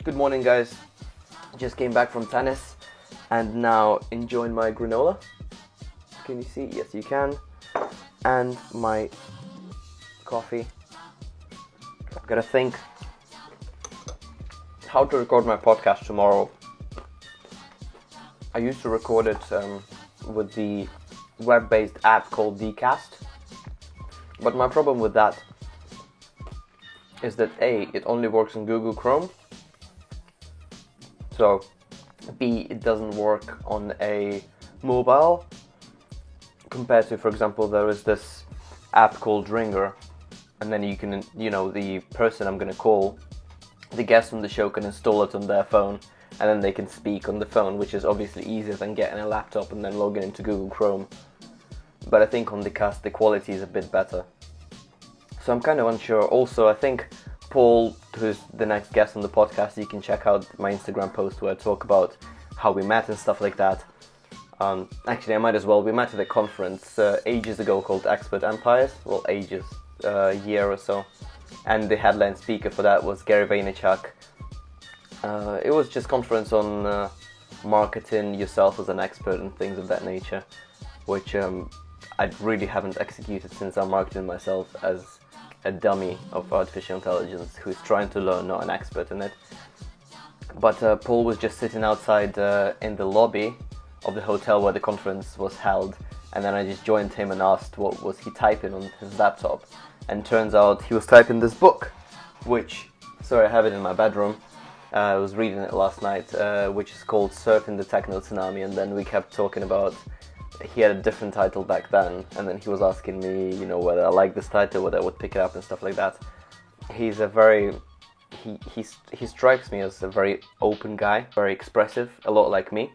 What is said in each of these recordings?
Good morning, guys. Just came back from tennis and now enjoying my granola. Can you see? Yes, you can. And my coffee. I've got to think how to record my podcast tomorrow. I used to record it with the web-based app called Dcast. But my problem with that is that A, it only works in Google Chrome. So, B, it doesn't work on a mobile. Compared to, for example, there is this app called Ringer. And then you can, the person I'm going to call, the guest on the show can install it on their phone. And then they can speak on the phone, which is obviously easier than getting a laptop and then logging into Google Chrome. But I think on the cast, the quality is a bit better. So I'm kind of unsure. Also, I think Paul, who's the next guest on the podcast, you can check out my Instagram post where I talk about how we met and stuff like that. Actually, I might as well. We met at a conference ages ago called Expert Empires. Well, ages, a year or so. And the headline speaker for that was Gary Vaynerchuk. It was just conference on marketing yourself as an expert and things of that nature, which I really haven't executed since I'm marketing myself as a dummy of artificial intelligence who's trying to learn, not an expert in it. But Paul was just sitting outside in the lobby of the hotel where the conference was held, and then I just joined him and asked what was he typing on his laptop, and turns out he was typing this book, which, sorry, I have it in my bedroom. I was reading it last night, which is called Surfing the Techno Tsunami, and then we kept talking about, he had a different title back then, and then he was asking me, whether I like this title, whether I would pick it up and stuff like that. He's a very, he strikes me as a very open guy, very expressive, a lot like me,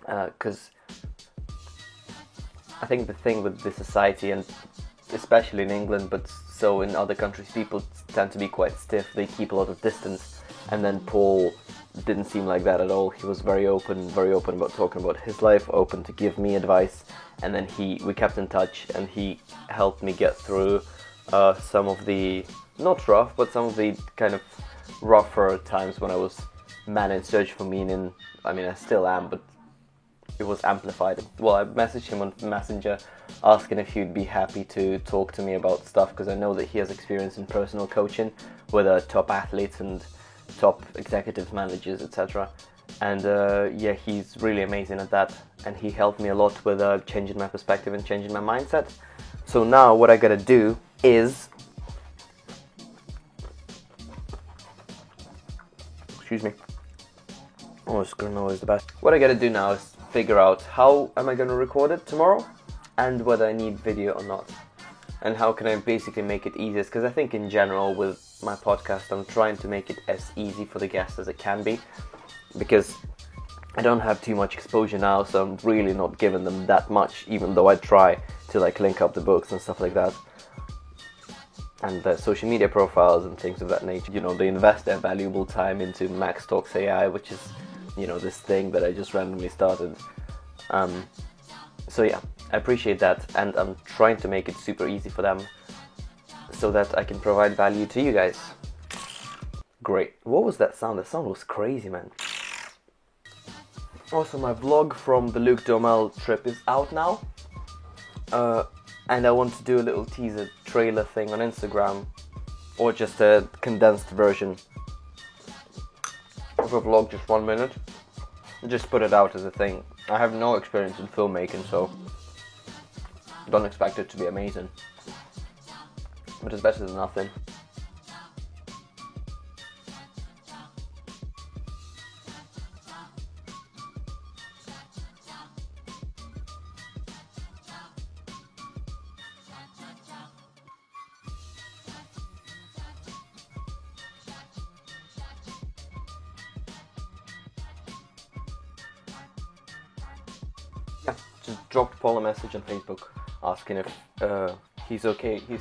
because I think the thing with the society, and especially in England, but so in other countries, people tend to be quite stiff, they keep a lot of distance. And then Paul didn't seem like that at all. He was very open about talking about his life, open to give me advice. And then we kept in touch, and he helped me get through some of the, not rough, but some of the kind of rougher times when I was man in search for meaning. I mean, I still am, but it was amplified. Well, I messaged him on Messenger asking if he'd be happy to talk to me about stuff, because I know that he has experience in personal coaching with top athletes and top executives, managers, etc. And he's really amazing at that, and he helped me a lot with changing my perspective and changing my mindset. So now what I gotta do is, granola is the best. What I gotta do now is figure out how am I gonna record it tomorrow, and whether I need video or not, and how can I basically make it easiest, because I think in general with my podcast I'm trying to make it as easy for the guests as it can be, because I don't have too much exposure now, so I'm really not giving them that much, even though I try to link up the books and stuff like that, and the social media profiles and things of that nature. They invest their valuable time into Max Talks AI, which is this thing that I just randomly started. So yeah, I appreciate that, and I'm trying to make it super easy for them so that I can provide value to you guys. Great. What was that sound? That sound was crazy, man. Also, my vlog from the Luke Dormel trip is out now. And I want to do a little teaser trailer thing on Instagram, or just a condensed version of a vlog, just 1 minute. Just put it out as a thing. I have no experience in filmmaking, so don't expect it to be amazing. But it's better than nothing. Yeah, just dropped Paul a message on Facebook asking if he's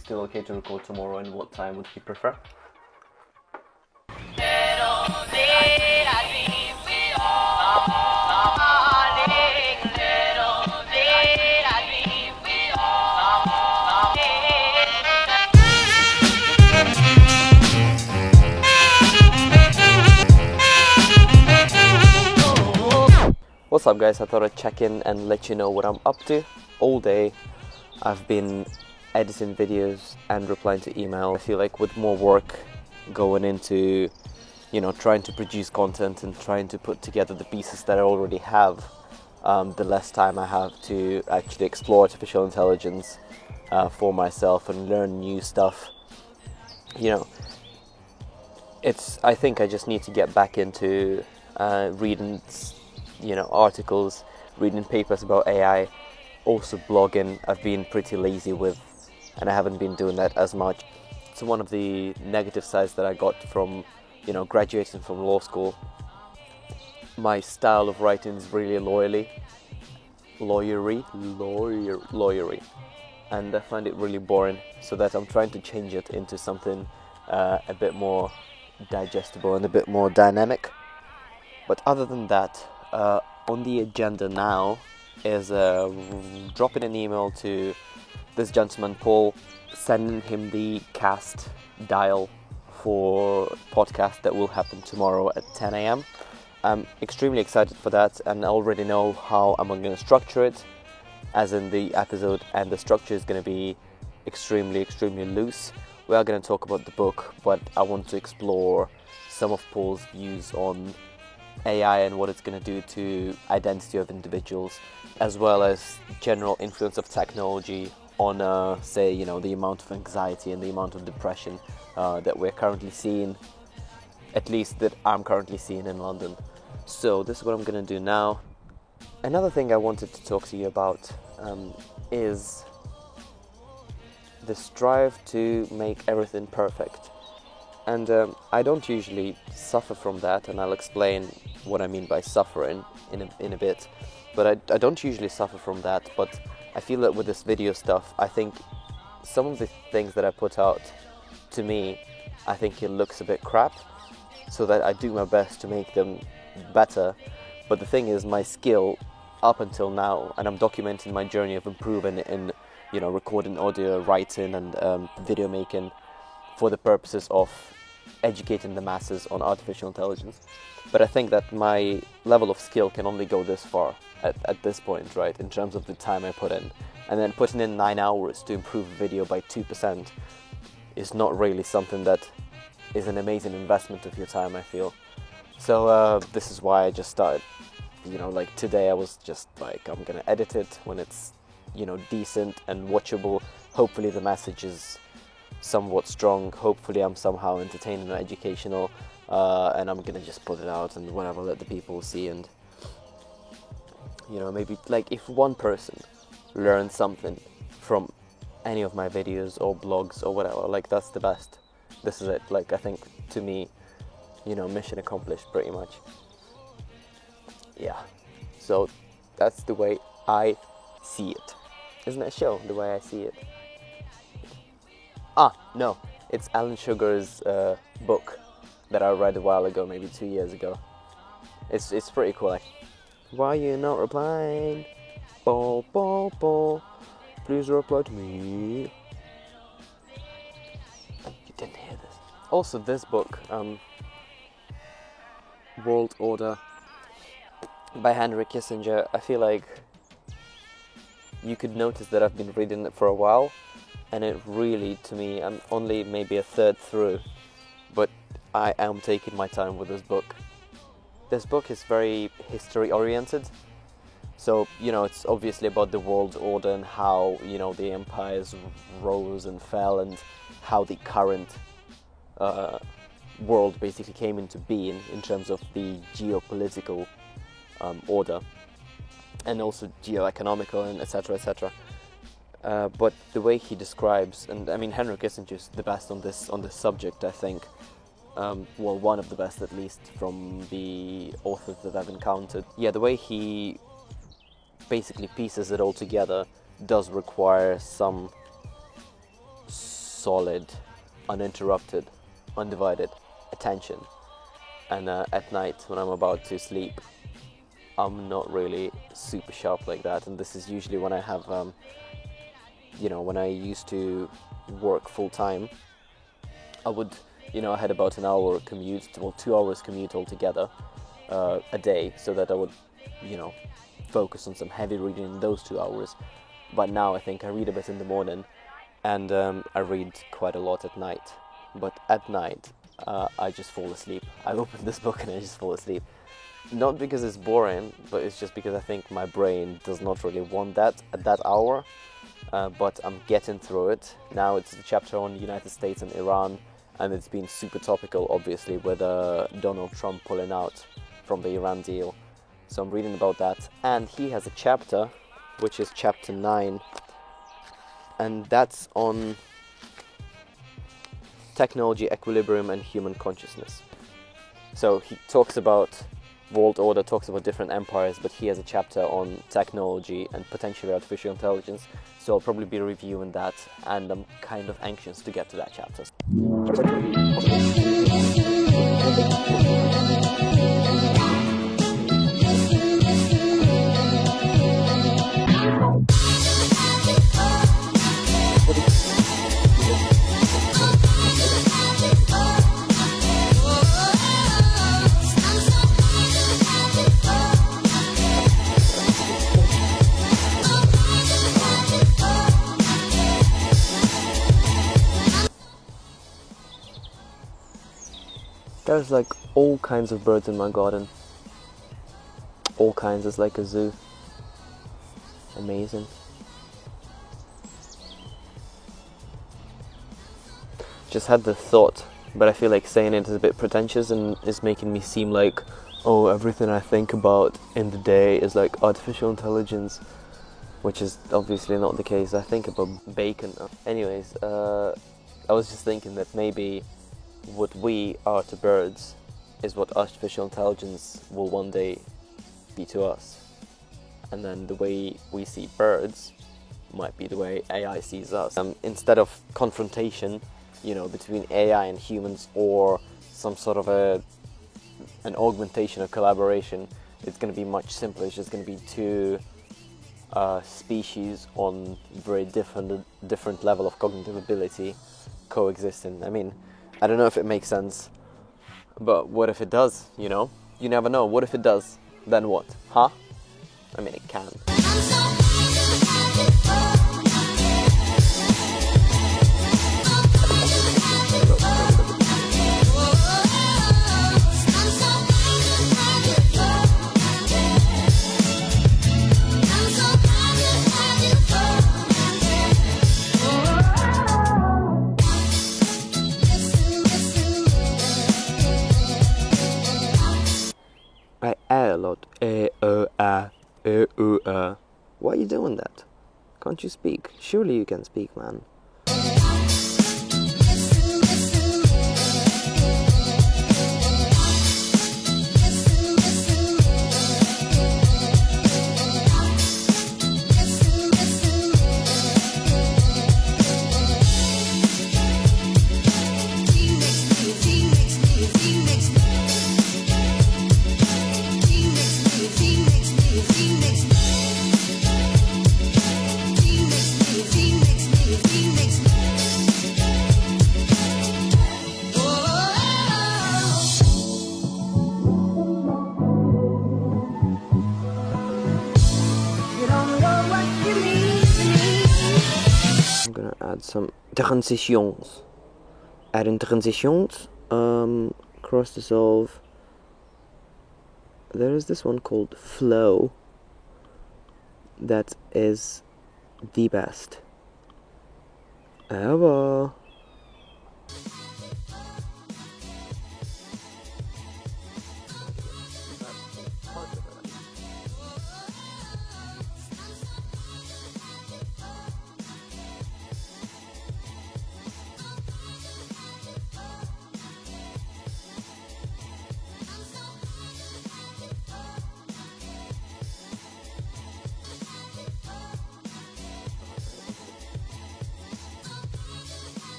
still okay to record tomorrow, and what time would he prefer. what's up guys, I thought I'd check in and let you know what I'm up to. All day I've been editing videos and replying to email. I feel like with more work going into, trying to produce content and trying to put together the pieces that I already have, the less time I have to actually explore artificial intelligence for myself and learn new stuff. I think I just need to get back into reading, articles, reading papers about AI, also blogging. I've been pretty lazy with, and I haven't been doing that as much. So one of the negative sides that I got from, graduating from law school, my style of writing is really lawyery, and I find it really boring. So that I'm trying to change it into something a bit more digestible and a bit more dynamic. But other than that, on the agenda now is dropping an email to this gentleman Paul, sending him the cast dial for podcast that will happen tomorrow at 10 a.m. I'm extremely excited for that, and I already know how I'm going to structure it, as in the episode, and the structure is going to be extremely loose. We are going to talk about the book, but I want to explore some of Paul's views on AI and what it's going to do to identity of individuals, as well as general influence of technology on, the amount of anxiety and the amount of depression that we're currently seeing, at least that I'm currently seeing in London. So this is what I'm going to do now. Another thing I wanted to talk to you about is the strive to make everything perfect. And I don't usually suffer from that, and I'll explain what I mean by suffering in a bit. But I don't usually suffer from that, but I feel that with this video stuff, I think some of the things that I put out, to me, I think it looks a bit crap, so that I do my best to make them better. But the thing is, my skill up until now, and I'm documenting my journey of improving in recording audio, writing and video making for the purposes of educating the masses on artificial intelligence. But I think that my level of skill can only go this far at this point, right, in terms of the time I put in. And then putting in 9 hours to improve a video by 2% is not really something that is an amazing investment of your time, I feel. So this is why I just started, today I was just like, I'm gonna edit it when it's decent and watchable. Hopefully the message is somewhat strong, hopefully I'm somehow entertaining or educational, and I'm gonna just put it out and whatever, let the people see. And maybe like if one person learns something from any of my videos or blogs or whatever, like that's the best. This is it. Like I think to me, mission accomplished pretty much. Yeah, so that's the way I see it. Isn't it a show, The Way I See It? No, it's Alan Sugar's book that I read a while ago, maybe 2 years ago. It's pretty cool. Like, why are you not replying? Paul, please reply to me. You didn't hear this. Also, this book, World Order by Henry Kissinger, I feel like you could notice that I've been reading it for a while, and it really, to me, I'm only maybe a third through, but I am taking my time with this book. This book is very history oriented, so it's obviously about the world order and how the empires rose and fell, and how the current world basically came into being in terms of the geopolitical order, and also geoeconomical, and etc. But the way he describes, and I mean Henry Kissinger is the best on this subject, I think. One of the best, at least, from the authors that I've encountered. Yeah, the way he basically pieces it all together does require some solid, uninterrupted, undivided attention. And at night, when I'm about to sleep, I'm not really super sharp like that. And this is usually when I have, when I used to work full time, I would, I had about an hour commute, 2 hours commute altogether a day, so that I would focus on some heavy reading in those 2 hours. But now I think I read a bit in the morning, and I read quite a lot at night. But at night, I just fall asleep. I open this book and I just fall asleep. Not because it's boring, but it's just because I think my brain does not really want that at that hour. But I'm getting through it. Now it's the chapter on the United States and Iran, and it's been super topical, obviously, with Donald Trump pulling out from the Iran deal. So I'm reading about that. And he has a chapter, which is chapter 9, and that's on technology, equilibrium, and human consciousness. So he talks about world order, talks about different empires, but he has a chapter on technology and potentially artificial intelligence. So I'll probably be reviewing that, and I'm kind of anxious to get to that chapter. There's like all kinds of birds in my garden. All kinds, it's like a zoo. Amazing. Just had the thought, but I feel like saying it is a bit pretentious and is making me seem like, oh, everything I think about in the day is like artificial intelligence, which is obviously not the case. I think about bacon. Anyways, I was just thinking that maybe what we are to birds is what artificial intelligence will one day be to us. And then the way we see birds might be the way AI sees us. Instead of confrontation, between AI and humans, or some sort of an augmentation or collaboration, it's going to be much simpler. It's just going to be two species on very different level of cognitive ability coexisting. I mean, I don't know if it makes sense, but what if it does, You never know. What if it does? Then what? Huh? I mean, it can. I a lot. Why are you doing that? Can't you speak? Surely you can speak, man. Add some transitions. Adding transitions. Cross dissolve. There is this one called flow. That is the best ever.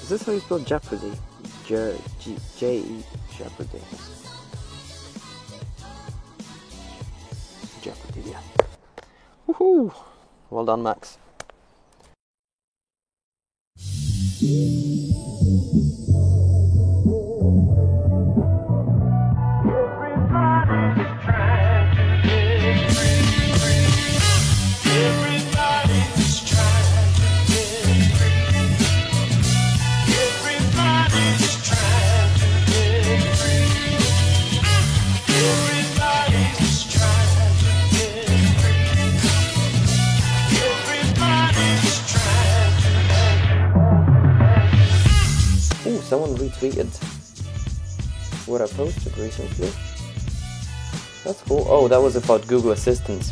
Is this how you spell Jeopardy? J-E, Jeopardy. Jeopardy, yeah. Woohoo! Well done, Max. Someone retweeted what I posted recently. That's cool. Oh, that was about Google Assistant.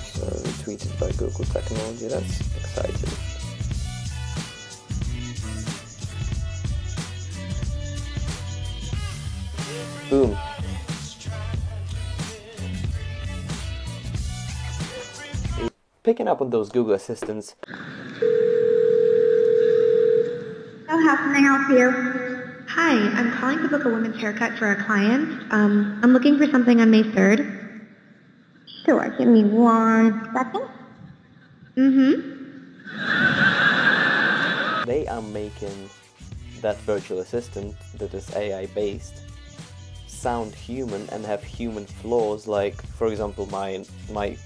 So retweeted by Google Technology. That's exciting. Boom. Picking up on those Google Assistants. How can I help you? Hi, I'm calling to book a women's haircut for a client. I'm looking for something on May 3rd. Sure, give me 1 second. They are making that virtual assistant that is AI based sound human and have human flaws, like for example my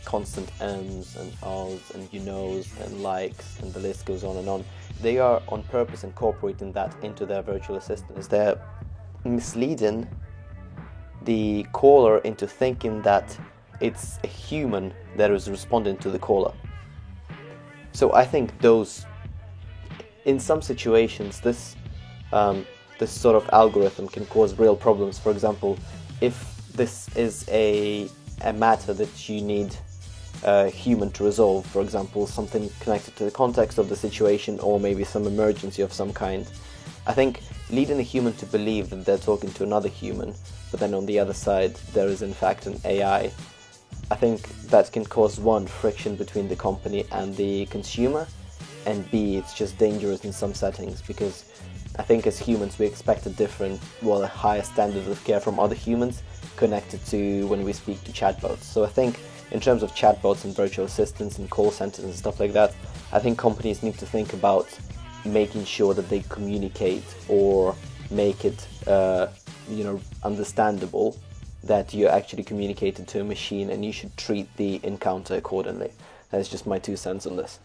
constant ms and ahs and you knows and likes, and the list goes on and on. They are on purpose incorporating that into their virtual assistants. They're misleading the caller into thinking that it's a human that is responding to the caller. So I think those, in some situations, this sort of algorithm can cause real problems. For example, if this is a matter that you need a human to resolve, for example, something connected to the context of the situation or maybe some emergency of some kind, I think leading a human to believe that they're talking to another human, but then on the other side there is in fact an AI, I think that can cause one, friction between the company and the consumer, and B, it's just dangerous in some settings, because I think as humans we expect a different, a higher standard of care from other humans connected to when we speak to chatbots. So I think in terms of chatbots and virtual assistants and call centers and stuff like that, I think companies need to think about making sure that they communicate or make it understandable that you're actually communicating to a machine, and you should treat the encounter accordingly. That's just my 2 cents on this.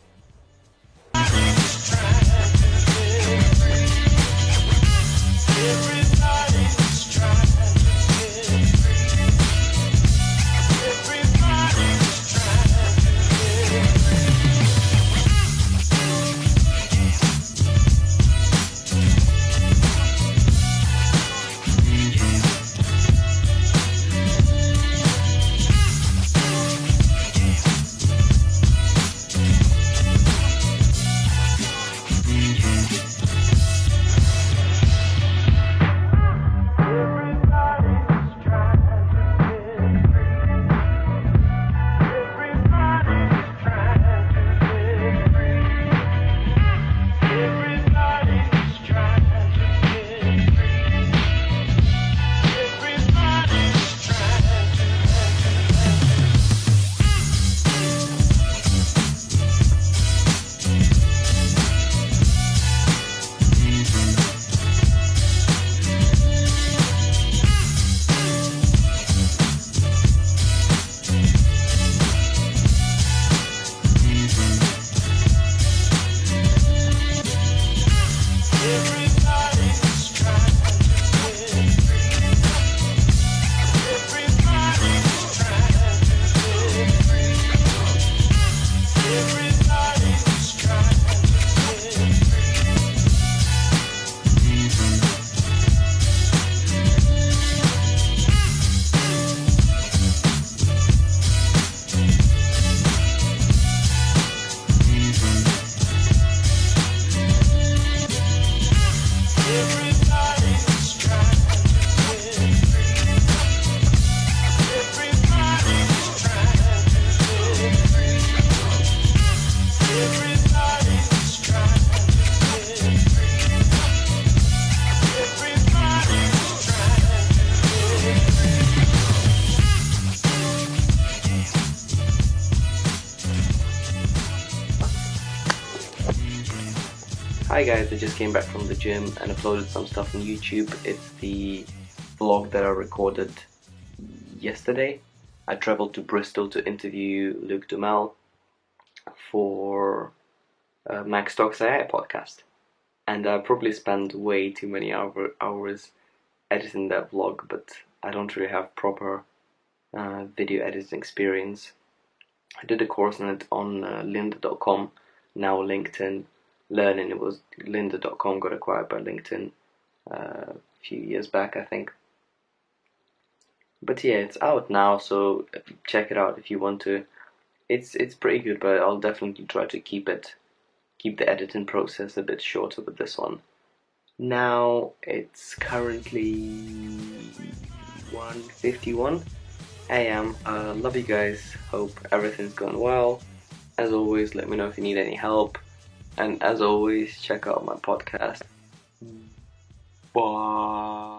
Hi guys, I just came back from the gym and uploaded some stuff on YouTube. It's the vlog that I recorded yesterday. I traveled to Bristol to interview Luke Dumel for Max Talks AI podcast. And I probably spent way too many hours editing that vlog, but I don't really have proper video editing experience. I did a course on it on lynda.com, now LinkedIn Learning. It was lynda.com, got acquired by LinkedIn a few years back, I think. But yeah, it's out now, so check it out if you want to. It's pretty good, but I'll definitely try to keep the editing process a bit shorter with this one. Now it's currently 1:51 a.m. Love you guys. Hope everything's going well. As always, let me know if you need any help. And as always, check out my podcast. Bye.